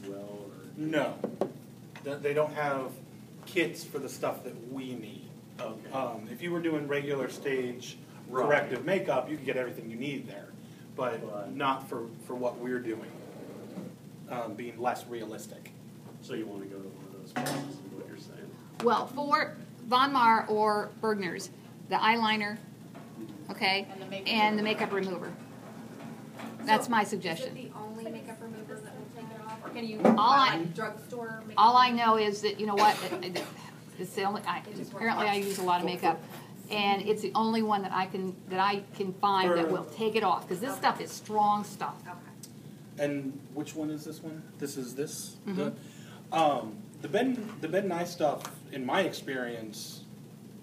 well? Or? No. They don't have kits for the stuff that we need. Okay. If you were doing regular stage corrective makeup, you could get everything you need there. But not for what we're doing, being less realistic. So you want to go to one of those places is what you're saying? Well, for Von Maur or Bergner's, the eyeliner, okay, and the makeup remover. That's my suggestion. Is it the only makeup remover that will take it off? Or can you drugstore makeup? All I know is that, you know what, it's the only, apparently I use a lot of makeup, and it's the only one that I can find that will take it off, because this stuff is strong stuff. Okay. And which one is this one? This is this? Mm-hmm. The Ben Nye stuff, in my experience,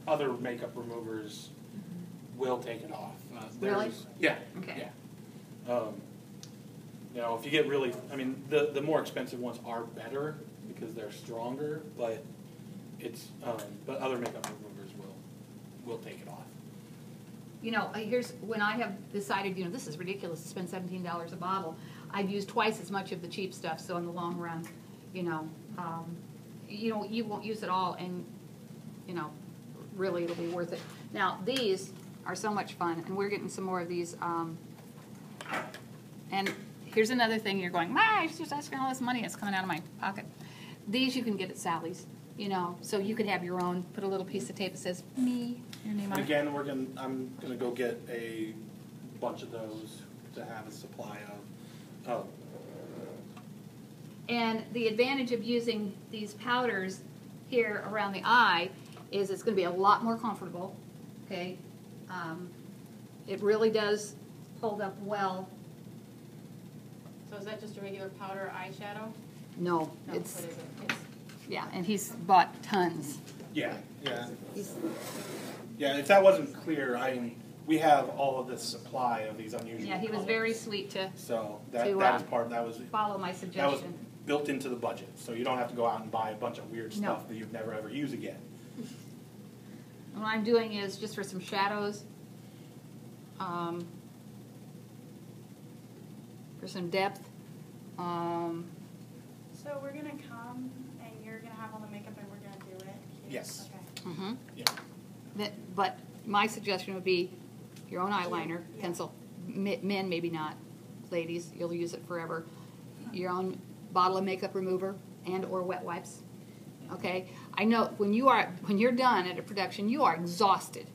other makeup removers will take it off. Really? Yeah. Okay. Yeah. You know, if you get really, I mean, the more expensive ones are better because they're stronger, but it's but other makeup removers will take it off. You know, here's when I have decided, you know, this is ridiculous to spend $17 a bottle. I've used twice as much of the cheap stuff, so in the long run, you won't use it all, and you know, really it'll be worth it. Now these are so much fun, and we're getting some more of these. And here's another thing: you're going, I was just asking all this money; it's coming out of my pocket. These you can get at Sally's, you know, so you could have your own. Put a little piece of tape that says "me," your name on it. Again, I'm gonna go get a bunch of those to have a supply of. Oh. And the advantage of using these powders here around the eye is it's going to be a lot more comfortable. Okay, it really does hold up well. So is that just a regular powder eyeshadow? No, No, it's what is it? It's yeah, and he's bought tons. Yeah. He's, Yeah, if that wasn't clear, we have all of this supply of these unusual yeah, he was colors. very sweet to So that to, was part. That was follow my that was suggestion. built into the budget. So you don't have to go out and buy a bunch of weird No. stuff that you'd never ever use again. And what I'm doing is just for some shadows, for some depth. So we're gonna come and you're gonna have all the makeup and we're gonna do it? Yes. Okay. Yeah. But my suggestion would be your own eyeliner, pencil. Men, maybe not. Ladies, you'll use it forever. Your own bottle of makeup remover and or wet wipes. Okay? I know when you're done at a production, you are exhausted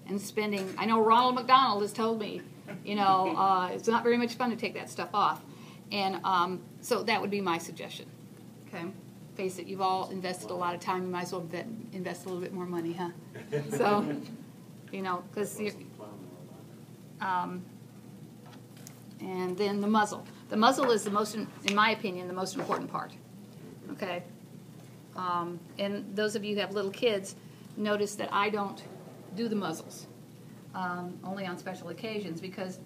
and spending. I know Ronald McDonald has told me, you know, it's not very much fun to take that stuff off, and so that would be my suggestion. Okay? Face it, you've all invested a lot of time. You might as well invest a little bit more money, huh? So, you know, because and then the muzzle. The muzzle is the most, in my opinion, the most important part. Okay? And those of you who have little kids, notice that I don't do the muzzles, only on special occasions, because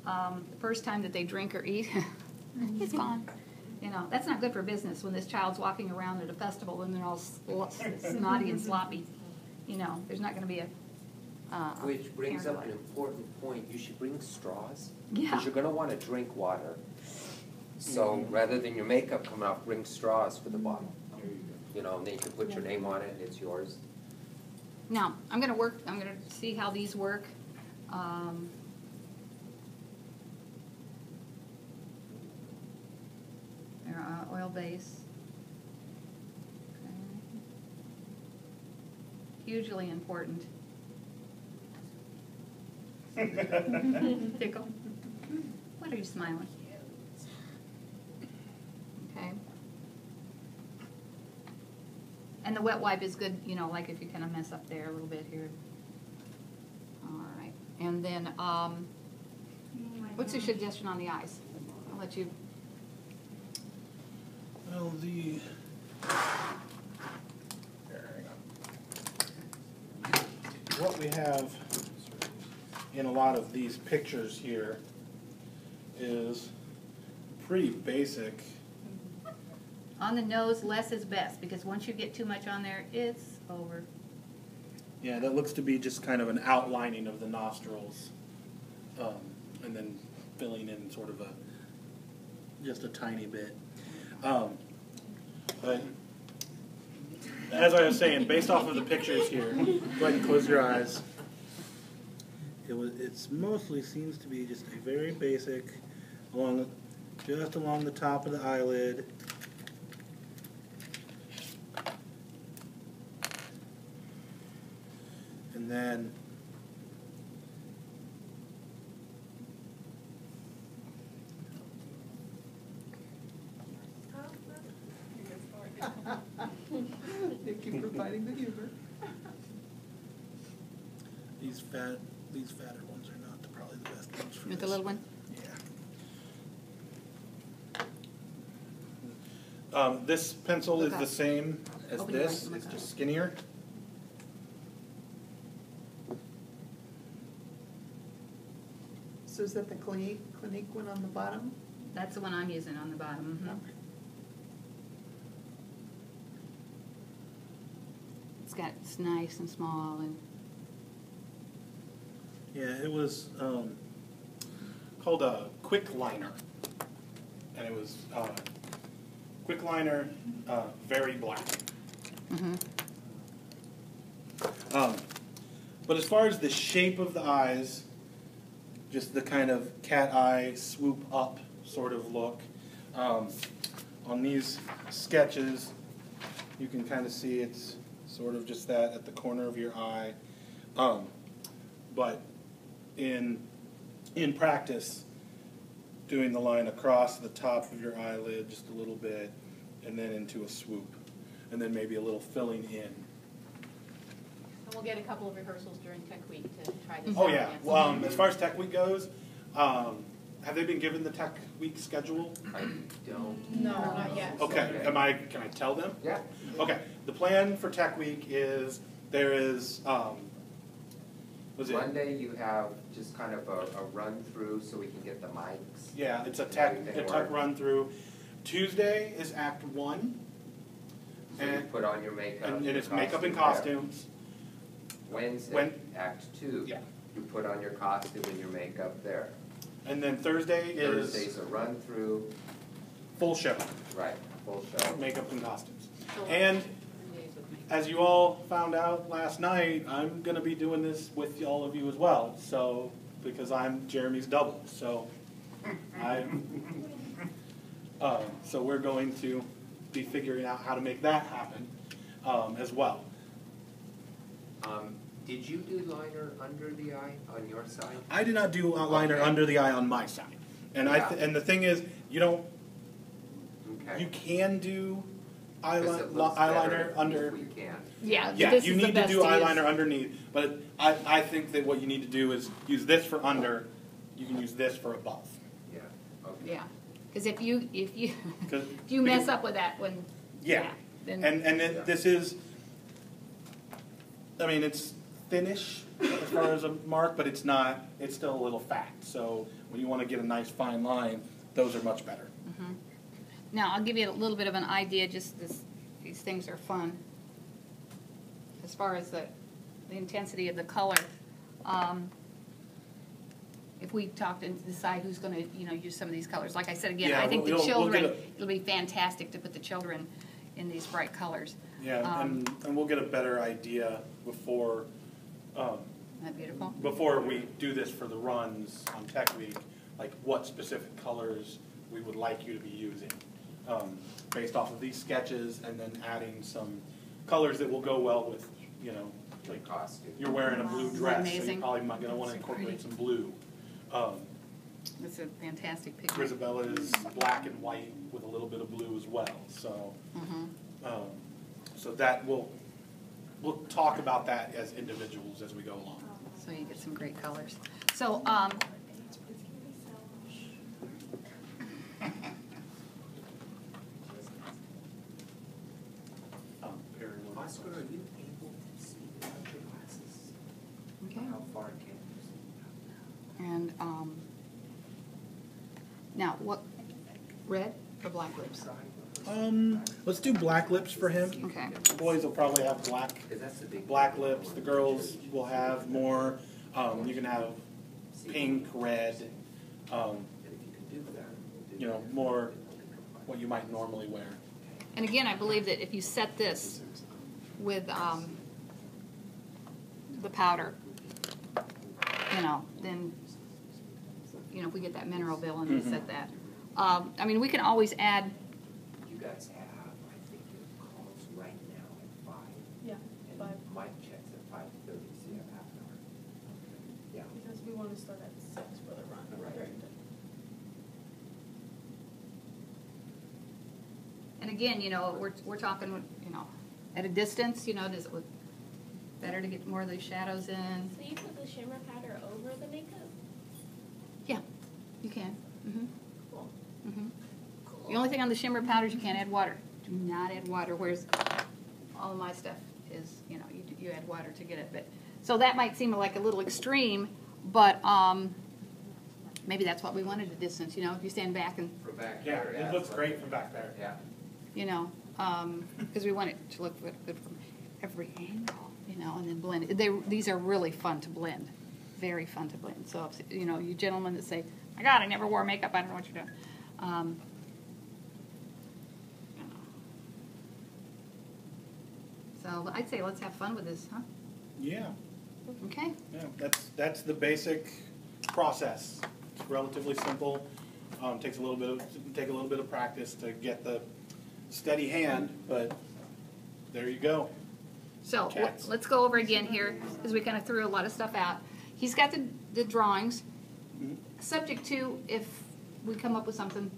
the first time that they drink or eat, it's gone. You know, that's not good for business when this child's walking around at a festival and they're all snotty and sloppy. You know, there's not going to be a which brings parent up an important point. You should bring straws. Yeah. Because you're going to want to drink water. So rather than your makeup coming off, bring straws for the bottle. You know, and then you can put your name on it and it's yours. Now, I'm going to see how these work. They're oil base. Okay. Hugely important. Tickle. What are you smiling? Okay. And the wet wipe is good, you know, like if you kind of mess up there a little bit here. All right. And then, what's your suggestion on the eyes? I'll let you. Well, what we have in a lot of these pictures here is pretty basic. On the nose, less is best, because once you get too much on there, it's over. Yeah, that looks to be just kind of an outlining of the nostrils, and then filling in sort of just a tiny bit. But as I was saying, based off of the pictures here, go ahead and close your eyes. It's mostly seems to be just a very basic, just along the top of the eyelid. And then Thank you for providing the humor. these fatter ones are not probably the best ones for With this. the little one? Yeah. This pencil is Okay. the same as Open your this, eyes, oh my it's God. just skinnier. So is that the Clinique one on the bottom? That's the one I'm using on the bottom. Mhm. It's nice and small and Yeah, it was called a quick liner. And it was quick liner, very black. But as far as the shape of the eyes, just the kind of cat eye swoop up sort of look. On these sketches, you can kind of see it's sort of just that at the corner of your eye. But in practice, doing the line across the top of your eyelid just a little bit, and then into a swoop, and then maybe a little filling in. And we'll get a couple of rehearsals during Tech Week to try this Oh out yeah. again. Well, as far as Tech Week goes, have they been given the Tech Week schedule? I don't. No, not yet. Okay. Can I tell them? Yeah. Okay. The plan for Tech Week is there is Monday you have just kind of a run through so we can get the mics. Yeah, it's a Everything tech work. run through. Tuesday is Act 1. So you put on your makeup. And your it's makeup and costume. costumes. Wednesday, Act 2. Yeah. You put on your costume and your makeup there. And then Thursday is Thursday's a run through, full show, right, full show. makeup and costumes. So, And 3 days with makeup. as you all found out last night, I'm going to be doing this with all of you as well. So, because I'm Jeremy's double. So, so we're going to be figuring out how to make that happen as well. Did you do liner under the eye on your side? I did not do liner Okay. under the eye on my side, and Yeah. and the thing is, you don't. Okay. You can do 'Cause it looks eyeliner better under. if we can. yeah, Yeah, this you is the need to best do use. eyeliner underneath, but I think that what you need to do is use this for under. You can use this for above. Yeah, okay. Yeah, because if you 'Cause- if you mess up with that one, Yeah, then and this is. I mean, it's thinnish as far as a mark, but it's not. It's still a little fat. So when you want to get a nice fine line, those are much better. now I'll give you a little bit of an idea. Just these things are fun. As far as the intensity of the color, if we talk and decide who's going to use some of these colors, like I said again, Yeah, I think the we'll children. get It'll be fantastic to put the children in these bright colors. Yeah, and we'll get a better idea before Isn't that beautiful? before we do this for the runs on Tech Week, like what specific colors we would like you to be using, based off of these sketches, and then adding some colors that will go well with, like Costume. you're wearing a blue Isn't that dress, so amazing? you're probably going to want to That's incorporate pretty. some blue. It's a fantastic picture. Grisabella is black and white with a little bit of blue as well, so so that we'll talk about that as individuals as we go along. So you get some great colors. So, Perry, what- Oscar, are you able to see without your glasses? okay. How far can you see? And now, what, red or black lips? Let's do black lips for him. Okay. The boys will probably have black Because that's the big. lips. The girls will have more. You can have pink, red. And if you can do that, we'll do that. More what you might normally wear. And again, I believe that if you set this with the powder, then, if we get that mineral bill and we set that. I mean, we can always add. You guys have, I think, your calls right now at 5. Yeah, And 5. Mike checks at 5:30, so you have half an hour. Yeah. Because we want to start at 6 for the run. Right. And again, we're talking, at a distance, does it look better to get more of these shadows in? So you put the shimmer powder over the makeup? Yeah, you can. Mm-hmm. Cool. Mm-hmm. The only thing on the shimmer powder is you can't add water. Do not add water, whereas all of my stuff is, you add water to get it. But so that might seem like a little extreme, but maybe that's what we wanted at a distance, if you stand back and, From back Yeah, there, it looks great from back there. Yeah. because we want it to look good from every angle, and then blend it. These are really fun to blend, very fun to blend. So, if, you gentlemen that say, my God, I never wore makeup, I don't know what you're doing. So I'd say let's have fun with this, huh? Yeah. Okay. Yeah, that's the basic process. It's relatively simple. Takes a little bit of practice to get the steady hand, but there you go. So Cats. let's go over again here because we kind of threw a lot of stuff out. He's got the drawings, subject to if we come up with something.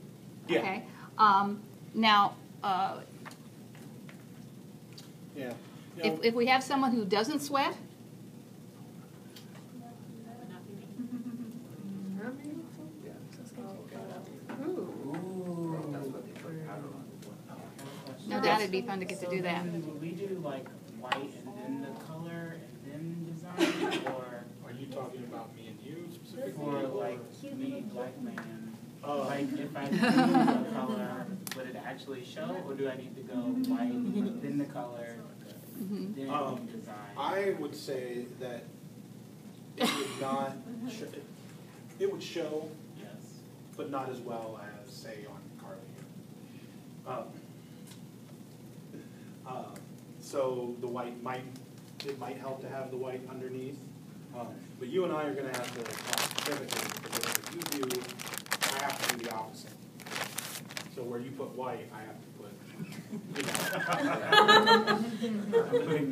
Yeah. Okay. Now, Yeah. if we have someone who doesn't sweat, That's what they put powder on. no doubt it'd be fun to get to do that. Would we do like white and then the color and then design, or Are you talking about me and you specifically? for like me, black man? Oh. Like if I do the color, would it actually show, or do I need to go white, then the color, then design? I would say that it would not. It would show, Yes. but not as well as say on Carly. So the white might help to have the white underneath, but you and I are going to have to talk specifically because whatever you do, I have to do the opposite. So where you put white, I have to put.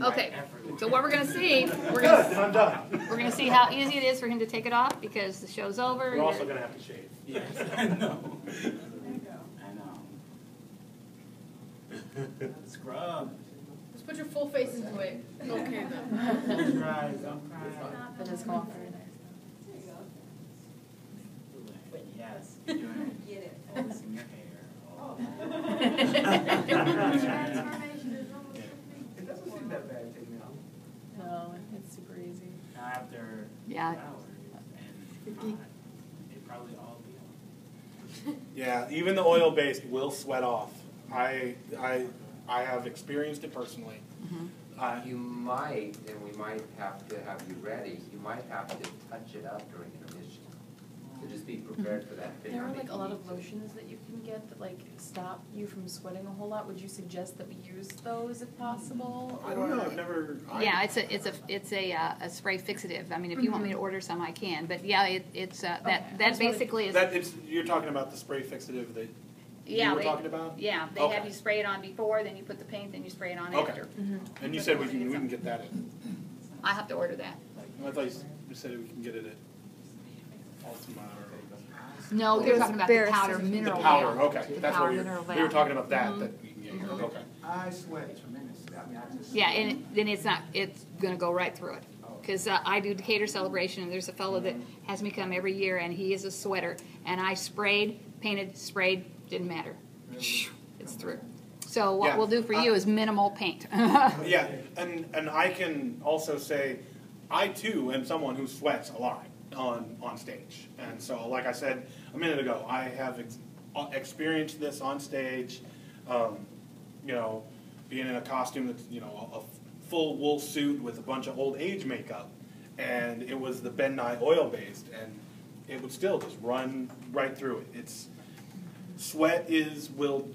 Okay. So what we're going to see, Good, I'm done. we're going to see how easy it is for him to take it off because the show's over. We're also going to have to shave. Yes, I know. I know. Scrub. Just put your full face into it. Okay, then. Close your eyes, don't cry. Then it's gone. But yes, you're doing focus in your hair. Oh. Transformation is almost It doesn't seem that bad taking it off. No, it's super easy. Now after Yeah. hours and hot, it'd probably all be on. Yeah, even the oil-based will sweat off. I have experienced it personally. You might, and we might have to have you ready, you might have to touch it up during intermission. So just be prepared for that. There are like a lot of lotions that you can get that like stop you from sweating a whole lot. Would you suggest that we use those if possible? I don't know. I've never. Yeah, it's a spray fixative. I mean, if you want me to order some, I can. But yeah, it's that basically is. You're talking about the spray fixative that Yeah, you were talking about? Yeah, they Okay. have you spray it on before, then you put the paint, then you spray it on Okay. after. And you said we can get that in. I have to order that. I thought you said we can get it at Ultima or. No, you're talking about the powder mineral The powder, veil. okay. The That's powder what mineral we were veil. talking about that we can get here. Okay. I sweat tremendously. I mean, I just. Yeah, and then it's going to go right through it. Because I do Decatur Celebration, and there's a fellow that has me come every year, and he is a sweater. And I painted, didn't matter. It's through. So what Yeah. we'll do for you is minimal paint. Yeah, and I can also say, I too am someone who sweats a lot on stage. And so, like I said a minute ago, I have experienced this on stage. Being in a costume that's a full wool suit with a bunch of old age makeup, and it was the Ben Nye oil based, and it would still just run right through it. Sweat will